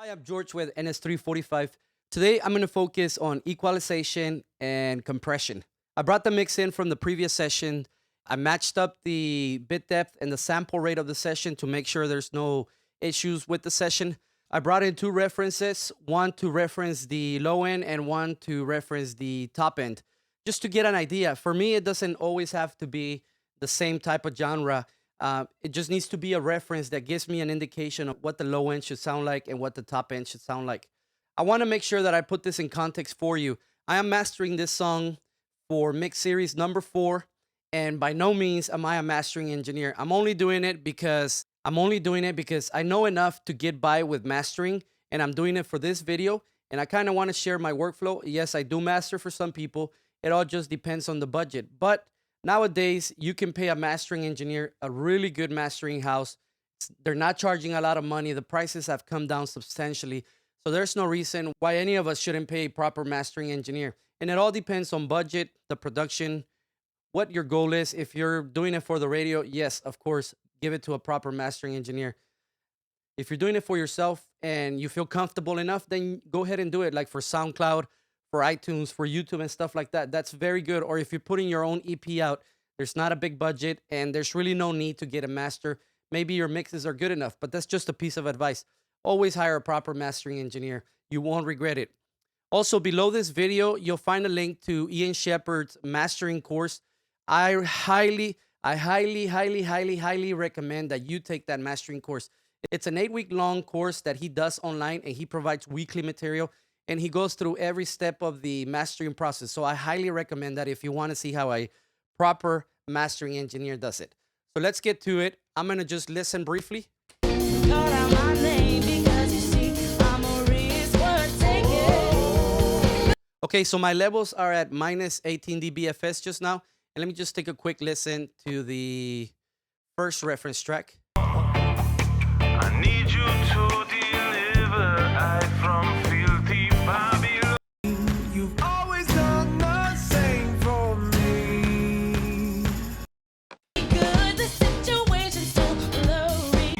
Hi, I'm George with NS345. Today, I'm going to focus on equalization and compression. I brought the mix in from the previous session. I matched up the bit depth and the sample rate of the session to make sure there's no issues with the session. I brought in two references, one to reference the low end and one to reference the top end, just to get an idea. For me, it doesn't always have to be the same type of genre. It just needs to be a reference that gives me an indication of what the low end should sound like and what the top end should sound like. I want to make sure that I put this in context for you. I am mastering this song for mix series number 4, and by no means am I a mastering engineer. I'm only doing it because I know enough to get by with mastering, and I'm doing it for this video. And I kind of want to share my workflow. Yes, I do master for some people. It all just depends on the budget, but nowadays, you can pay a mastering engineer, a really good mastering house. They're not charging a lot of money. The prices have come down substantially. So there's no reason why any of us shouldn't pay a proper mastering engineer. And it all depends on budget, the production, what your goal is. If you're doing it for the radio, yes, of course, give it to a proper mastering engineer. If you're doing it for yourself and you feel comfortable enough, then go ahead and do it, like for SoundCloud, for iTunes, for YouTube, and stuff like that. That's very good. Or if you're putting your own EP out, there's not a big budget and there's really no need to get a master. Maybe your mixes are good enough, but that's just a piece of advice. Always hire a proper mastering engineer. You won't regret it. Also, below this video, you'll find a link to Ian Shepard's mastering course. I highly recommend that you take that mastering course. It's an 8-week long course that he does online, and he provides weekly material, and he goes through every step of the mastering process. So I highly recommend that if you want to see how a proper mastering engineer does it. So let's get to it. I'm going to just listen briefly. Okay, so my levels are at minus 18 dBFS just now. And let me just take a quick listen to the first reference track. I need you to deliver I from filthy Babylon. You've always done the same for me. Good, the situation's so blurry.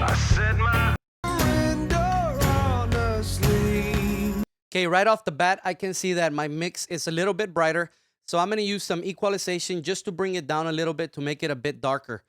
I said my surrender honestly. Okay, right off the bat, I can see that my mix is a little bit brighter. So I'm going to use some equalization just to bring it down a little bit to make it a bit darker.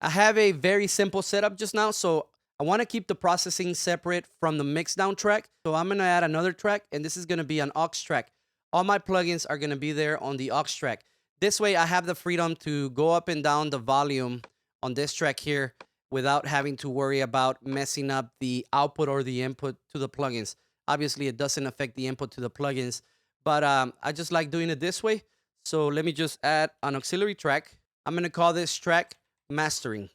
I have a very simple setup just now, so I want to keep the processing separate from the mix down track. So I'm going to add another track, and this is going to be an aux track. All my plugins are going to be there on the aux track. This way I have the freedom to go up and down the volume on this track here without having to worry about messing up the output or the input to the plugins. Obviously, it doesn't affect the input to the plugins, but I just like doing it this way. So let me just add an auxiliary track. I'm going to call this track mastering.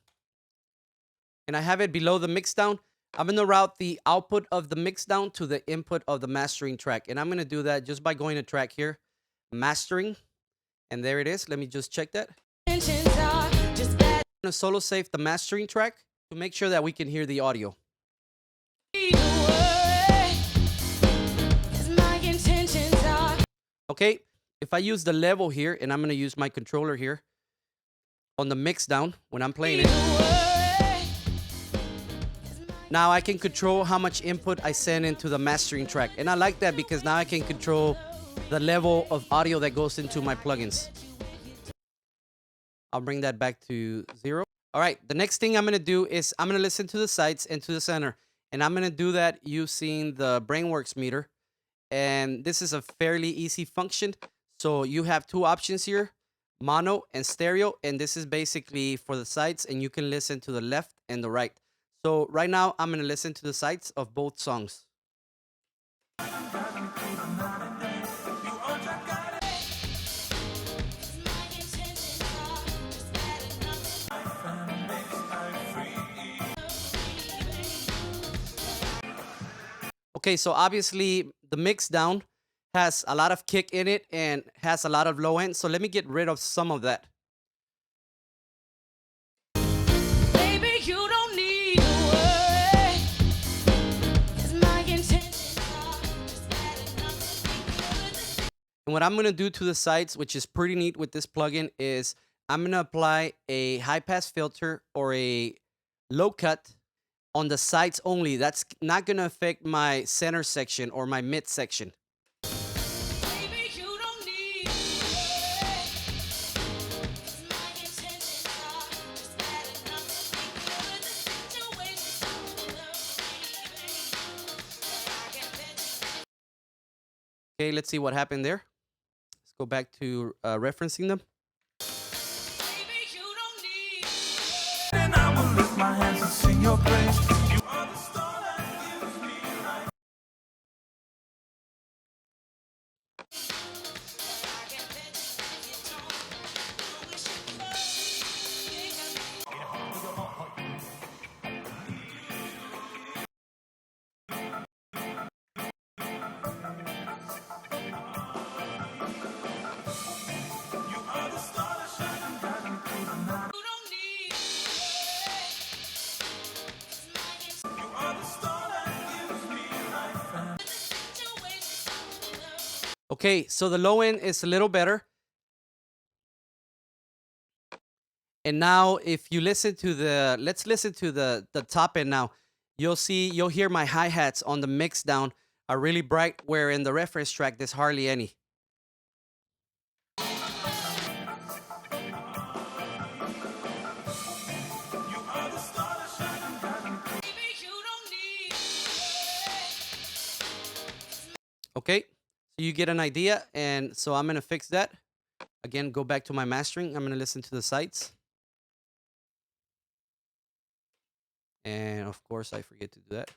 And I have it below the mix down. I'm going to route the output of the mix down to the input of the mastering track. And I'm going to do that just by going to track here, mastering. And there it is. Let me just check that. I'm going to solo save the mastering track to make sure that we can hear the audio. Okay, if I use the level here, and I'm going to use my controller here on the mix down when I'm playing it. Now I can control how much input I send into the mastering track. And I like that because now I can control the level of audio that goes into my plugins. I'll bring that back to 0. All right, the next thing I'm going to do is I'm going to listen to the sides and to the center. And I'm going to do that using the Brainworks meter. And this is a fairly easy function. So you have two options here, mono and stereo. And this is basically for the sides, and you can listen to the left and the right. So right now I'm going to listen to the sides of both songs. Okay, so obviously the mix down has a lot of kick in it and has a lot of low end. So let me get rid of some of that. Baby, you don't need to worry, 'cause my intentions are just bad enough. And what I'm going to do to the sides, which is pretty neat with this plugin, is I'm going to apply a high pass filter or a low cut on the sides only. That's not going to affect my center section or my mid section. Okay, let's see what happened there. Let's go back to referencing them. And I will lift my hands and sing your praise. You are the star that gives me life. Okay, so the low end is a little better. And now if you listen to let's listen to the top end now. You'll hear my hi-hats on the mix down are really bright, where in the reference track there's hardly any. Okay, so you get an idea, and so I'm gonna fix that. Again, go back to my mastering. I'm gonna listen to the sides. And of course, I forget to do that.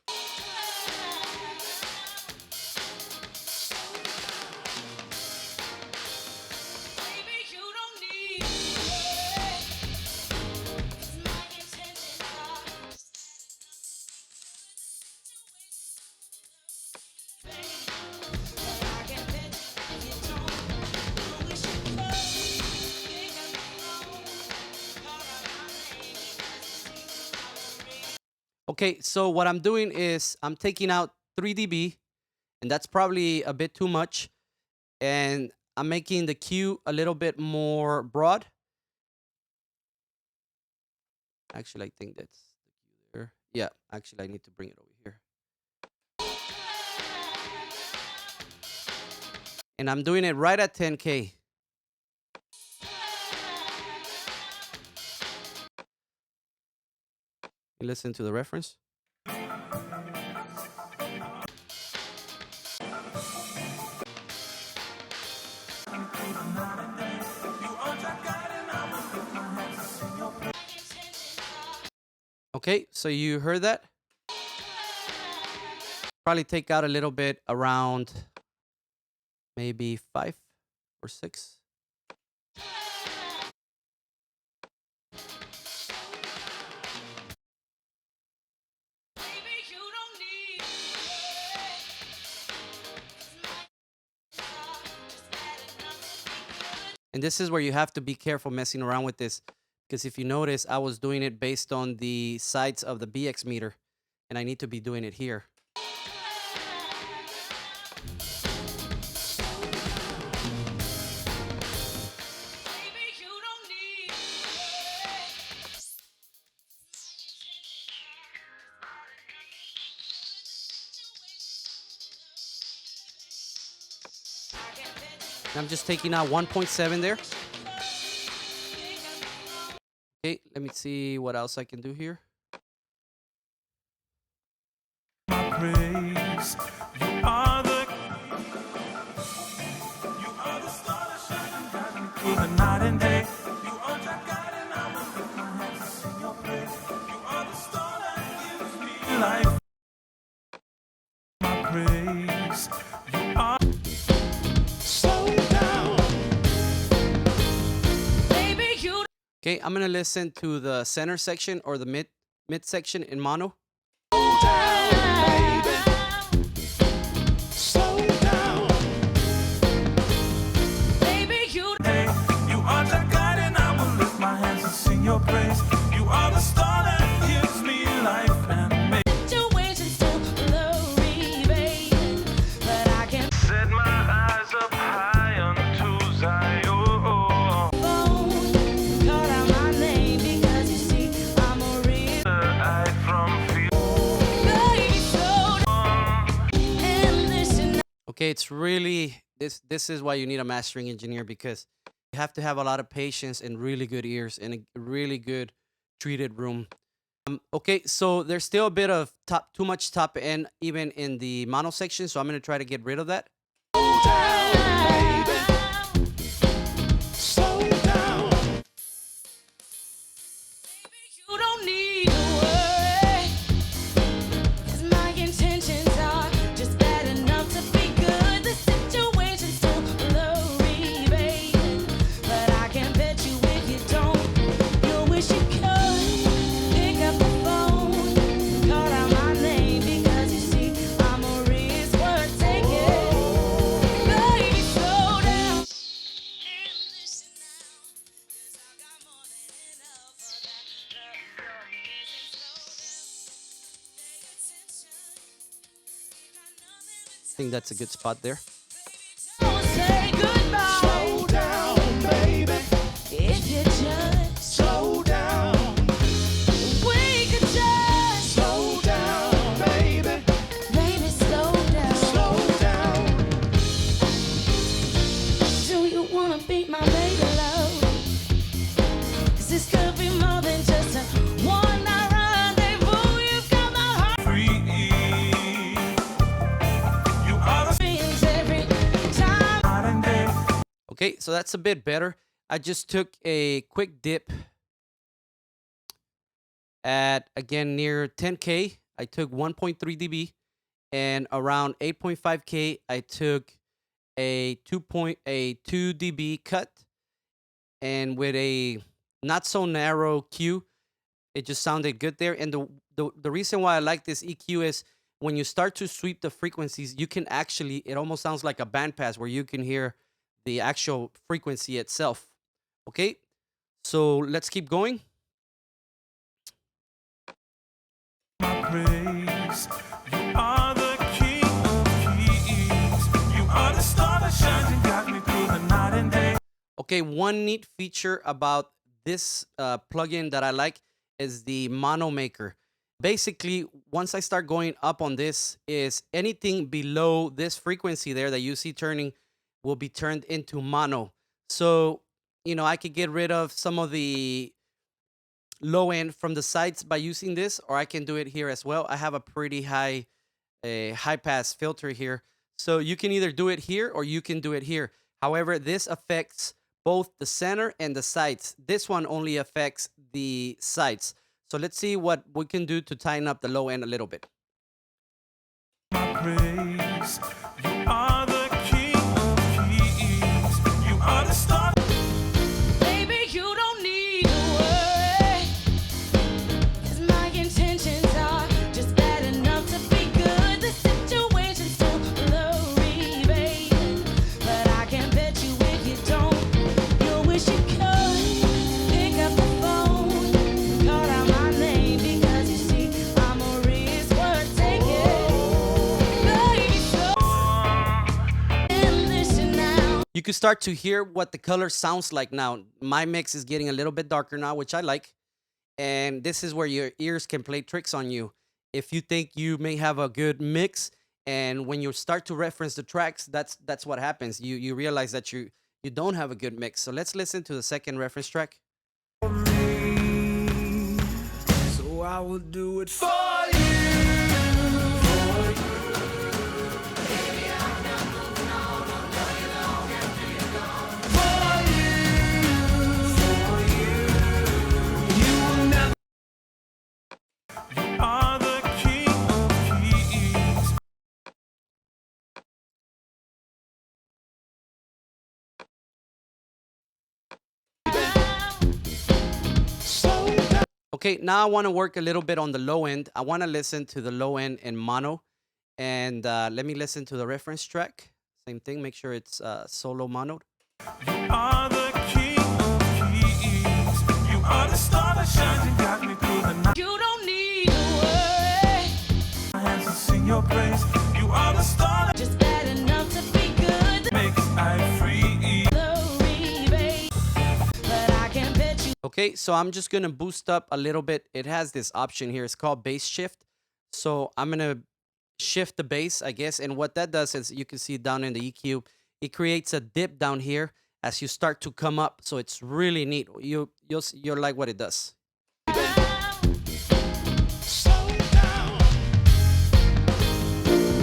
Okay, so what I'm doing is I'm taking out 3 dB, and that's probably a bit too much. And I'm making the Q a little bit more broad. Actually, I think that's the Q there. Yeah, actually, I need to bring it over here. And I'm doing it right at 10K. Listen to the reference. Okay, so you heard that? Probably take out a little bit around maybe 5 or 6. And this is where you have to be careful messing around with this, because if you notice, I was doing it based on the sides of the BX meter, and I need to be doing it here. I'm just taking out 1.7 there. Okay, let me see what else I can do here. My praise, you are the star that shines through the night and day. You are the God, and I will lift my hands and sing your praise. You are the star that gives me life. My praise, you are. Okay, I'm gonna listen to the center section or the mid section in mono. Slow down, baby. Slow down. Baby, you are the God, and I will lift my hands and sing your praise. You are the star that gives me life and make situations so blurry, baby, but I can set my eyes up high unto Zion. Okay, it's really this is why you need a mastering engineer, because you have to have a lot of patience and really good ears and a really good treated room. Okay, so there's still a bit of too much top end even in the mono section, so I'm gonna try to get rid of that. Slow down, baby. Slow down. You don't need to worry, 'cause my intentions are just bad enough to be good. The situation's too blurry, baby, but I can bet you if you don't, you'll wish you could pick up the phone, call out my name, because you see I'm a risk worth taking. Baby, slow down and listen now, 'cause I've got more than enough of that love you're missing. Slow down, pay attention. Got nothing but I think that's a good spot there. don't say goodbye. Slow down, baby. If you just slow down, we could just slow down, baby. Baby, slow down. Slow down. Do you wanna be my baby love? 'Cause this could be more than just a one night rendezvous. You've got my heart free. You are the dreams every time. Night and day. Okay, so that's a bit better. I just took a quick dip at, again, near 10K. I took 1.3 dB, and around 8.5K, I took a 2 dB cut, and with a not so narrow Q, it just sounded good there. And the reason why I like this EQ is when you start to sweep the frequencies, you can actually, it almost sounds like a bandpass where you can hear the actual frequency itself. Okay, so let's keep going. My praise. You are the king of kings. You are the star that shines and got me through the night and day. Okay, one neat feature about this plugin that I like is the mono maker. Basically, once I start going up on this, is anything below this frequency there that you see turning will be turned into mono. So, I could get rid of some of the low end from the sides by using this, or I can do it here as well. I have a pretty high pass filter here, so you can either do it here or you can do it here. However, this affects both the center and the sides. This one only affects the sides. So let's see what we can do to tighten up the low end a little bit. My praise. You are the king of kings. You are the star. Baby, you don't need to worry, 'cause my intentions are just bad enough to be good. The situation's too blurry, baby, but I can bet you if you don't, you'll wish you could pick up the phone, call out my name, because you see I'm a risk worth taking. Baby, slow and listen now. You can start to hear what the color sounds like now. My mix is getting a little bit darker now, which I like. And this is where your ears can play tricks on you. If you think you may have a good mix, and when you start to reference the tracks, that's what happens. You realize that you don't have a good mix. So let's listen to the second reference track. So I will do it for you. You are the king of kings. Slow down. Okay, now I want to work a little bit on the low end. I want to listen to the low end in mono. And let me listen to the reference track. Same thing, make sure it's solo monoed. You are the king of kings. You are the star that shines and got me through the night. You don't need to worry. My hands will sing your praise. You are the star that just bad enough to be good. Makes I free. But I can bet you. Okay, so I'm just gonna boost up a little bit. It has this option here. It's called bass shift. So I'm gonna shift the bass, I guess. And what that does is you can see down in the EQ, it creates a dip down here as you start to come up. So it's really neat. You're like what it does.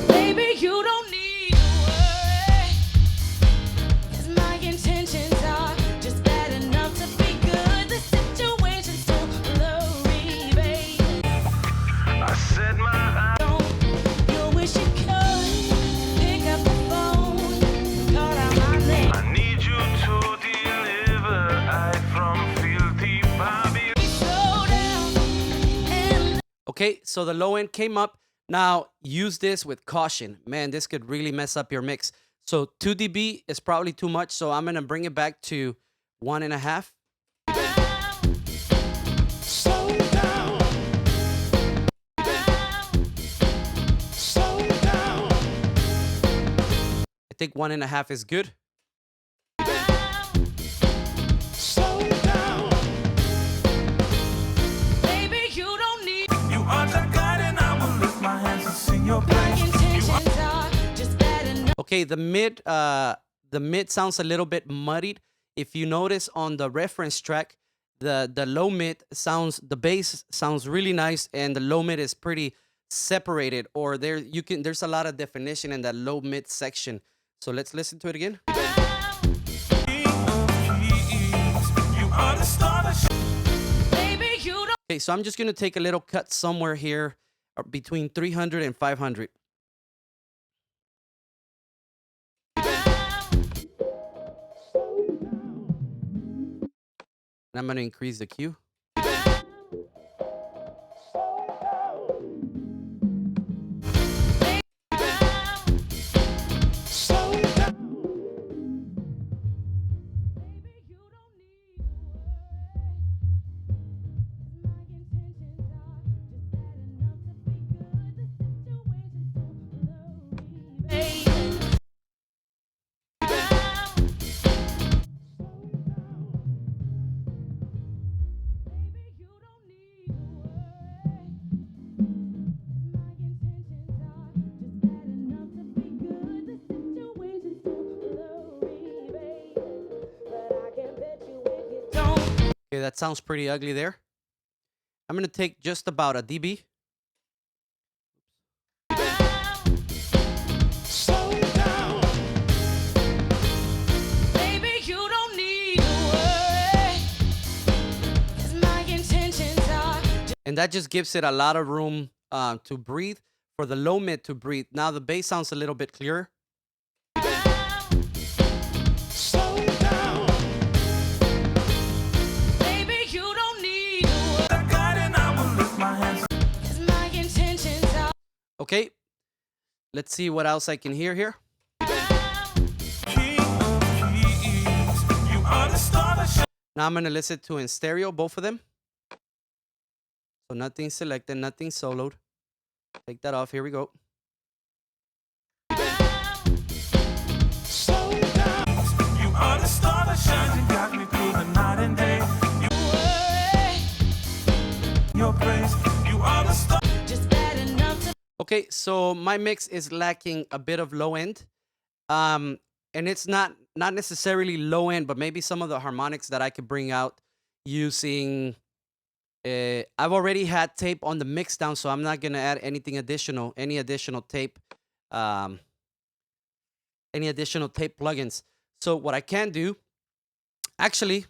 Baby, you don't need to worry, 'cause my intentions are just bad enough to be good. The situation's too blurry, baby. I said my You wish you could pick up the phone, call out my name. I need you to deliver I from filthy Bobby. Slow down and Okay, so the low end came up. Now use this with caution. Man, this could really mess up your mix. So 2 dB is probably too much. So I'm gonna bring it back to 1.5. slow down. Slow down. I think 1.5 is good. Slow down. Baby, you don't need You are the God and I will lift my hands and sing your my praise. intentions are just bad enough. Okay, the mid sounds a little bit muddied. If you notice on the reference track, the low mid sounds, the bass sounds really nice, and the low mid is pretty separated, or there's a lot of definition in that low mid section. So let's listen to it again. King of kings, you are the star that Baby, you don't Okay, so I'm just gonna take a little cut somewhere here between 300 and 500. And I'm gonna increase the Q. slow down. Baby, you don't need to worry, 'cause my intentions are just bad enough to be good. The situation's too blurry, baby. Baby, you don't need to worry, 'cause my intentions are just bad enough to be good. The situation's too blurry, baby. But I can bet you if you don't. Okay, that sounds pretty ugly there. I'm gonna take just about a dB. Slow down. Baby, you don't need to worry, 'cause my intentions are And that just gives it a lot of room to breathe, for the low mid to breathe. Now the bass sounds a little bit clearer. slow down. Baby, you don't need to worry, the God and I will lift my hands. 'cause my intentions are Okay, let's see what else I can hear here. King of kings, you are the star that shines. Now I'm gonna listen to in stereo, both of them. So nothing selected, nothing soloed. Take that off. Here we go. slow down. You are the star that shines and got me through the night and day. Worry, Your praise, you are the star. just bad enough to Okay, so my mix is lacking a bit of low end. And it's not necessarily low end, but maybe some of the harmonics that I could bring out using. I've already had tape on the mix down, so I'm not gonna add anything additional, any additional tape plugins. So what I can do, actually,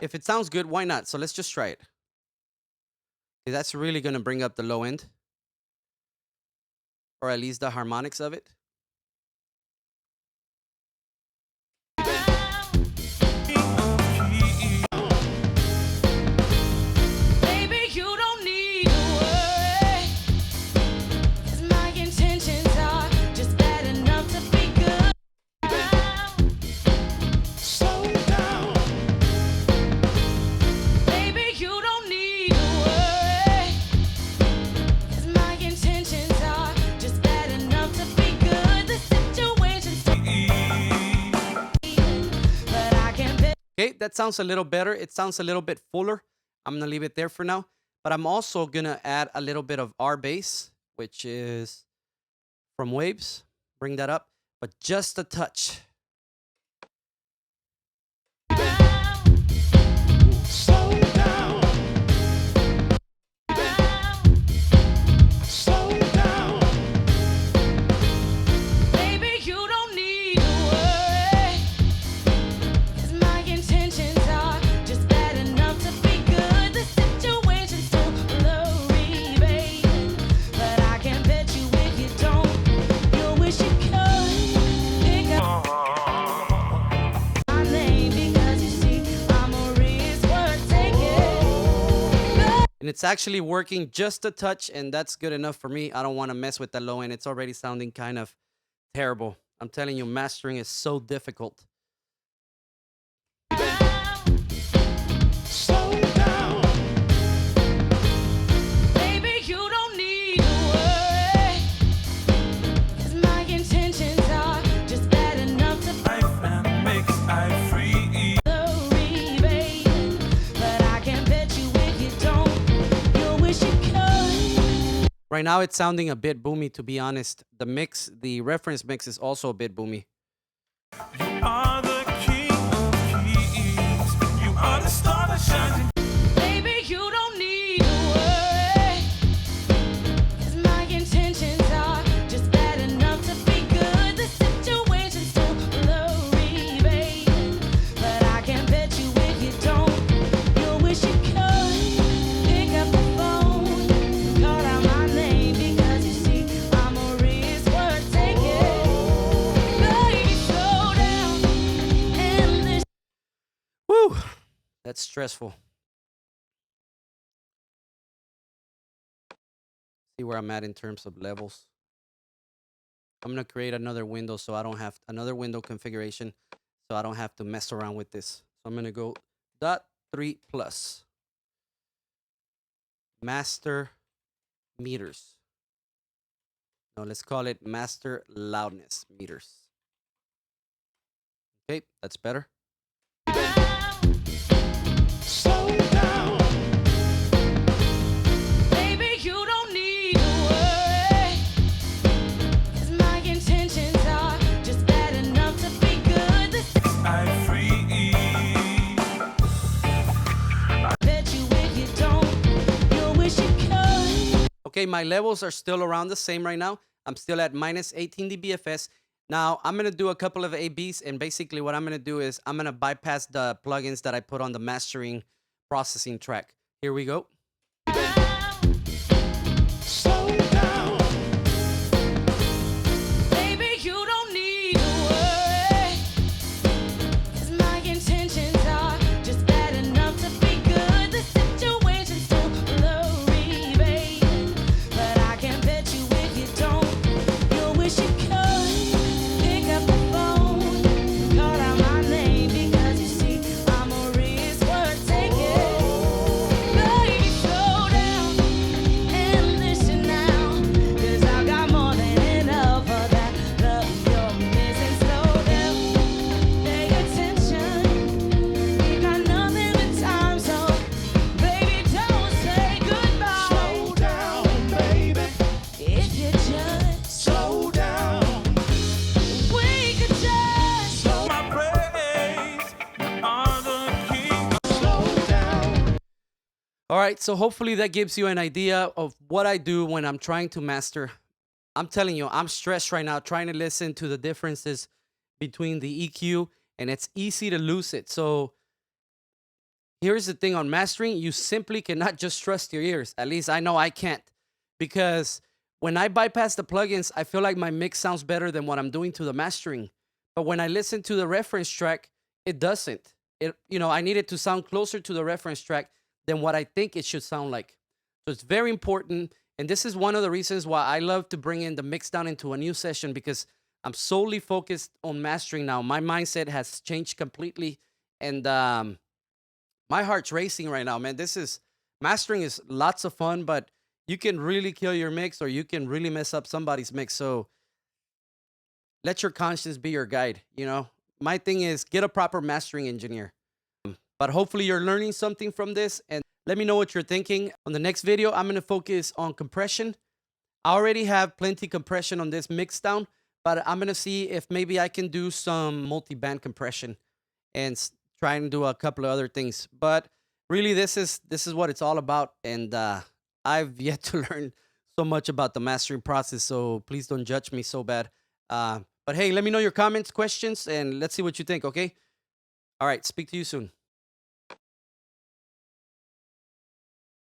if it sounds good, why not? So let's just try it. Okay, that's really gonna bring up the low end, or at least the harmonics of it. Baby, you don't need to worry, 'cause my intentions are just bad enough to be good. Slow down. Baby, you don't need to worry, 'cause my intentions are just bad enough to be good. The situation's too but I can bet. Okay, that sounds a little better. It sounds a little bit fuller. I'm gonna leave it there for now. But I'm also gonna add a little bit of R bass, which is from waves. Bring that up, but just a touch. Slow down. Slow down. Baby, you don't need to worry, 'cause my intentions are just bad enough to be good. The situation's so blurry, baby, but I can bet you if you don't, you'll wish you could pick up my name, because you see, I'm a risk worth taking. And it's actually working just a touch, and that's good enough for me. I don't want to mess with the low end. It's already sounding kind of terrible. I'm telling you, mastering is so difficult. Slow down. Baby, you don't need to worry, 'cause my intentions are just bad enough to Life and mix I free. blurry, baby, but I can bet you if you don't, you'll wish you could. Right now, it's sounding a bit boomy, to be honest. The mix, the reference mix is also a bit boomy. You are the king of kings. You are the star that shines. Baby, you don't need to worry, 'cause my intentions are just bad enough to be good. The situation's so blurry, baby, but I can bet you if you don't, you'll wish you could pick up the phone, call out my name, because you see, I'm a risk worth taking. Baby, slow down and listen. Woo! That's stressful. See where I'm at in terms of levels. I'm gonna create another window so I don't have another window configuration, so I don't have to mess around with this. So I'm gonna go .3 plus master meters. No, let's call it master loudness meters. Okay, that's better. Slow down. Baby, you don't need to worry, 'cause my intentions are just bad enough to be good. The I free. bet you if you don't, you'll wish you could. Okay, my levels are still around the same right now. I'm still at minus 18 dBFS. Now, I'm going to do a couple of ABs, and basically what I'm going to do is I'm going to bypass the plugins that I put on the mastering processing track. Here we go. Slow down. Baby, you don't need to worry, 'cause my intentions are just bad enough to be good. The situation's so blurry, baby, but I can bet you if you don't, you'll wish you could pick up the phone, call out my name, because you see, I'm a risk worth taking. Baby, slow down and listen now, 'cause I've got more than enough of that love you're missing. Slow down, pay attention, we got nothing but time, so baby, don't say goodbye. Slow down, baby. If you just, Slow down. we could just My praise. You are the king. Slow down. All right, so hopefully that gives you an idea of what I do when I'm trying to master. I'm telling you, I'm stressed right now trying to listen to the differences between the EQ, and it's easy to lose it. So here's the thing on mastering, you simply cannot just trust your ears. At least I know I can't, because when I bypass the plugins, I feel like my mix sounds better than what I'm doing to the mastering. But when I listen to the reference track, it doesn't. I need it to sound closer to the reference track than what I think it should sound like. So it's very important. And this is one of the reasons why I love to bring in the mix down into a new session, because I'm solely focused on mastering now. My mindset has changed completely. And my heart's racing right now, man. Mastering is lots of fun, but you can really kill your mix, or you can really mess up somebody's mix. So let your conscience be your guide. My thing is, get a proper mastering engineer. But hopefully you're learning something from this, and let me know what you're thinking. On the next video, I'm going to focus on compression. I already have plenty compression on this mix down, but I'm gonna see if maybe I can do some multi-band compression and try and do a couple of other things. But really, this is what it's all about, and I've yet to learn so much about the mastering process. So please don't judge me so bad. But hey, let me know your comments, questions, and let's see what you think. Okay. All right. Speak to you soon.